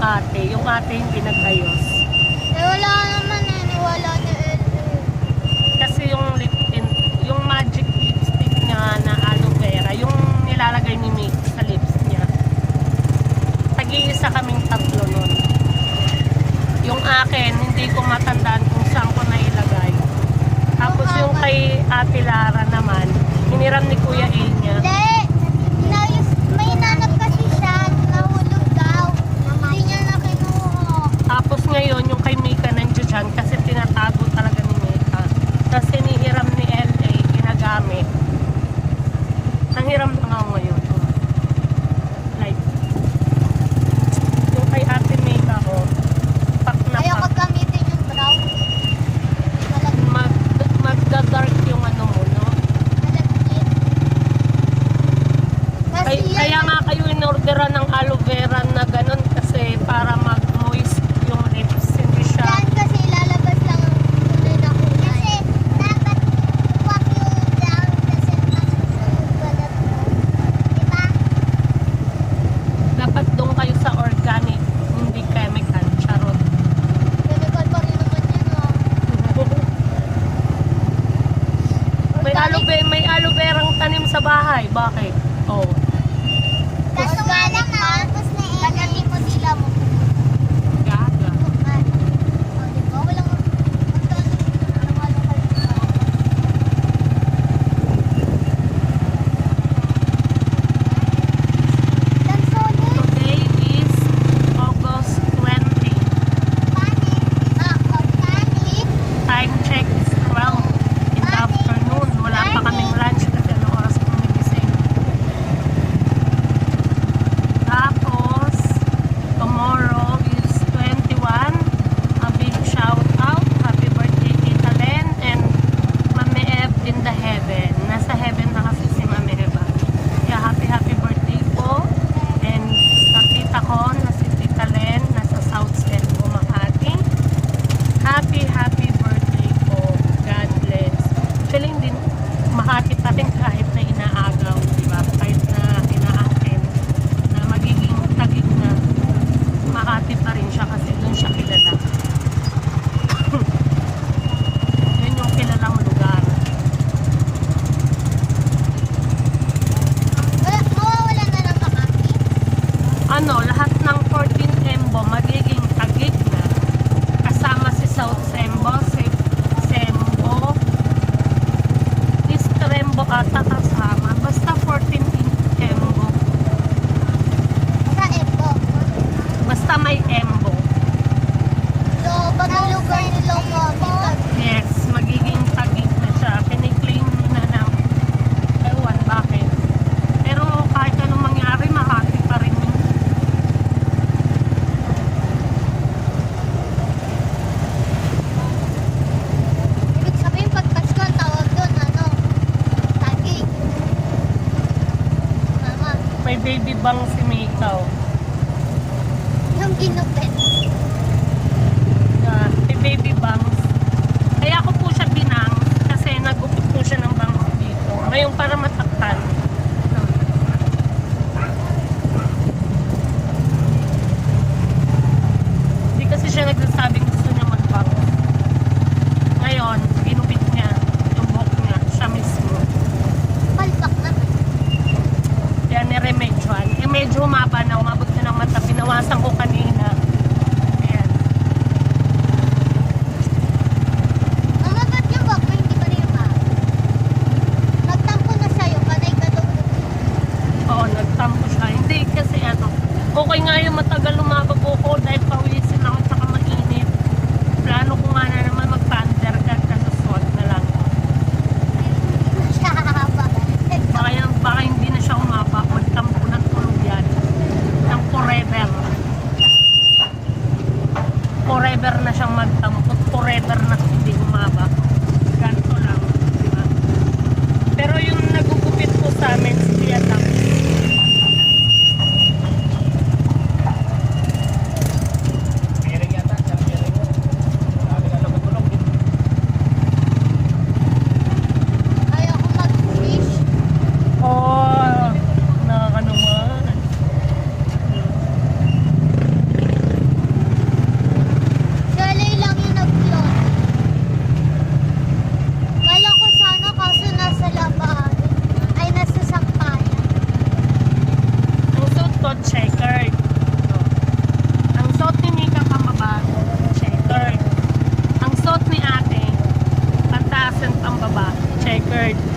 ate. Yung ate hindi nagayos. Eh, wala naman eh. Wala ni LA. Kasi yung lip tint, yung magic lipstick niya na aloe vera, yung nilalagay ni Mick sa lips niya. Tag-iisa kaming tatlo nun. Yung akin, hindi ko matandaan kung saan ko nailagay. Tapos yung kay Ate Lara naman, hiniram ni Kuya A niya. Hindi. May nanap kasi siya. Nahulog daw. Hindi niya na kinuha. Tapos ngayon, yung kay Mika nandiyo dyan kasi tinatago talaga ni Mika. Tapos hinihiram ni LA, ginagamit. Ang hiram na nga ngayon. Like, yung kay Ate Mika ko, pak na Ayaw ko pak. gamitin yung brown. Magda-dark yung ano mo, no? Malagkit. Kasi Kaya nga kayo in-orderan ng aloe vera na ganun kasi para mag-moist yung lips. Hindi siya... yan kasi lalabas lang ang kulay na kulay. Kasi dapat wag yung brown kasi masusunod balat mo. Diba? Dapat doon kayo sa organic, hindi chemical. Charot. Chemical pa rin naman yan oh. May aloe verang tanim sa bahay. Bakit? Oh. Kaso nga lang tapos na eh. Tagatin mo sila mo. Gaga. Oh, diba? Walang Today is August 20. Time check is 12 in the afternoon. Wala pa kaming lunch kasi ano oras kami nagising. Tapos, tomorrow is 21. A big shout out. Happy birthday Tita Len and Mami Eb in the heaven. Nasa heaven na kasi si Mami Eba. Kaya happy birthday po. And sa tita ko na si Tita Len nasa South Cebu, Makati. Happy birthday po. God bless. Actually, hindi Makati pa rin kahit na inaagaw, di ba? Kahit na inaakin na magiging tagig na, Makati pa rin siya kasi doon siya kilala. Yun yung kilalang lugar. Mawawala na ng Makati. Ano, lahat ng 14 Embo magiging tagig na. Kasama si South Sembo, Sembo, East Rembo ata kasama. Basta 14 Embo. Sa Ebo. Basta may Embo. So, pag yung lugar nila umabitan. Yes, magiging tagig na siya. Kiniklaim na ng ewan bakit. Pero kahit anong mangyari, Makati pa rin yun. Ibig sabihin, pag Pasko, ang tawag doon, ano? Tagig. Tama. May baby bang si Mikaw. Yung ginupit. May baby bangs. Kaya ako po siya binang kasi nagupit po siya ng bangs dito. Ngayon para matakpan. Hindi kasi siya nagsasabing gusto niya magbangs. Ngayon, ginupit niya yung buhok niya. Siya mismo. Palpak na. Kaya niremedyoan. Eh medyo humaba na. Umabot na ng mata. Binawasan ko kanina. Ayan. Mama, ba't yung bak mo hindi pa rin umabot? Nagtampo na siya yung panay ka daw. Oo, nagtampo siya. Hindi kasi ano, okay nga yung matagal lumababo ko dahil pawisin ako tsaka mainit. Plano ko nga na naman magpa-undercut kasi swag na lang. Siya haba. Baka hindi na siya umaba. Magtampo ng tulog yan. Ng forever. Forever na siyang magtampo. Forever na hindi umaba. Ganito lang. Diba? Pero yung nagugupit ko sa amin, si Tia Tam, Ayaw ko mag-fish. oh, nakakanuman. 3rd.